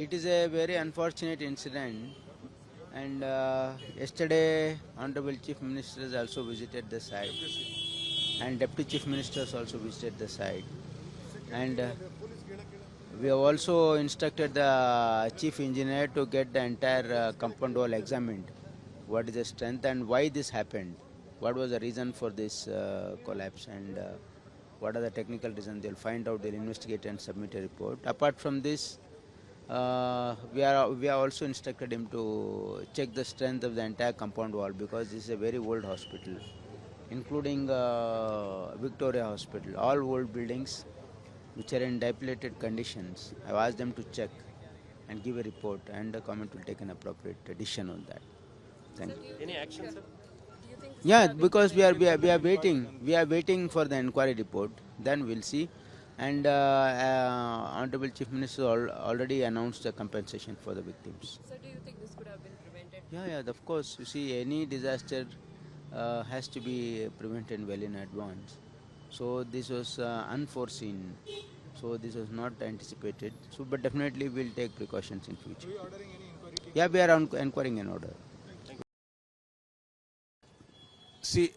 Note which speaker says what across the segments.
Speaker 1: It is a very unfortunate incident, and yesterday Honorable Chief Ministers also visited the site, and Deputy Chief Ministers also visited the site, and we have also instructed the Chief Engineer to get the entire compound wall examined. What is the strength and why this happened? What was the reason for this collapse, and what are the technical reasons? They'll find out, they'll investigate and submit a report. Apart from this, we have also instructed him to check the strength of the entire compound wall, because this is a very old hospital, including Victoria Hospital. All old buildings which are in dilapidated conditions. I've asked them to check and give a report, and the government will take an appropriate decision on that. Thank you.
Speaker 2: Any action, sir?
Speaker 3: Do you think
Speaker 1: Yeah, because we are waiting for the inquiry report. Then we'll see. And Honorable Chief Minister already announced the compensation for the victims.
Speaker 3: so do you think this could have been prevented?
Speaker 1: Yeah, of course. You see, any disaster has to be prevented well in advance. So this was unforeseen. So this was not anticipated. So, but definitely we'll take precautions in future. Yeah, we are inquiring an order.
Speaker 4: See,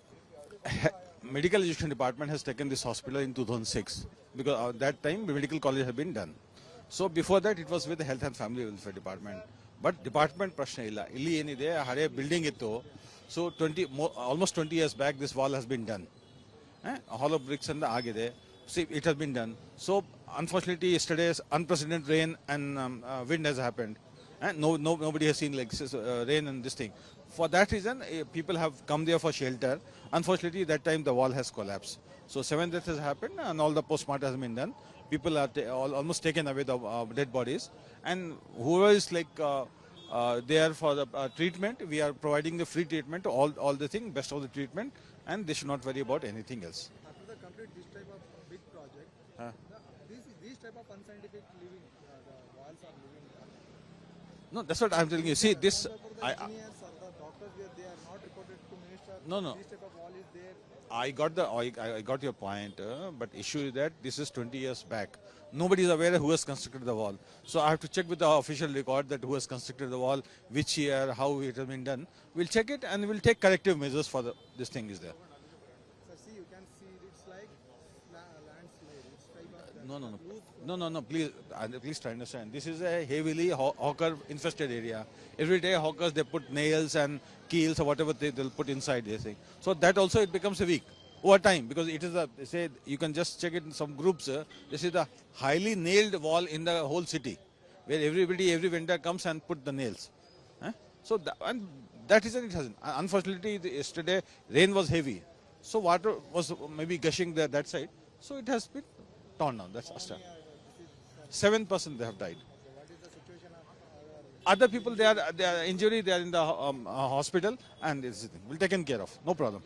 Speaker 4: medical education department has taken this hospital in 2006 because at that time the medical college had been done. So before that it was with the health and family welfare department. But department ಪ್ರಶ್ನೆ ಇಲ್ಲ ಇಲ್ಲಿ ಏನಿದೆ ಹಳೆ building ಇತ್ತು. So almost 20 years back this wall has been done. Hollow bricks and agide. See, it has been done. So unfortunately yesterday's unprecedented rain and wind has happened. Nobody has seen like rain and this thing. For that reason, people have come there for shelter. Unfortunately, that time the wall has collapsed. So 7 deaths has happened and all the post-mortem has been done. People are almost taken away the dead bodies. And whoever is like there for the treatment, we are providing the free treatment, all the thing, best of the treatment, and they should not worry about anything else.
Speaker 5: After the complete this type of big project, these type of unscientific living, the walls are living.
Speaker 4: No, that's what I'm telling you. See, this...
Speaker 5: For the engineers or the doctors, they are not reported to minister.
Speaker 4: No.
Speaker 5: This type of wall is there.
Speaker 4: I got your point, but issue is that this is 20 years back. Nobody is aware who has constructed the wall. So I have to check with the official record that who has constructed the wall, which year, how it has been done. We'll check it and we'll take corrective measures for this thing is there.
Speaker 5: So see, you can see it's like landslide. It's type of
Speaker 4: No, please try to understand. This is a heavily hawker infested area. Every day hawkers, they put nails and keels or whatever they'll put inside this thing. So that also it becomes a weak over time, because it is say you can just check it in some groups. This is the highly nailed wall in the whole city, where every vendor comes and put the nails. So that is it hasn't. Unfortunately, yesterday rain was heavy, so water was maybe gushing that side. So it has been torn down. That's Asta. 7% they have died. Other people, they are injured, they are in the hospital, and it's taken care of. No problem.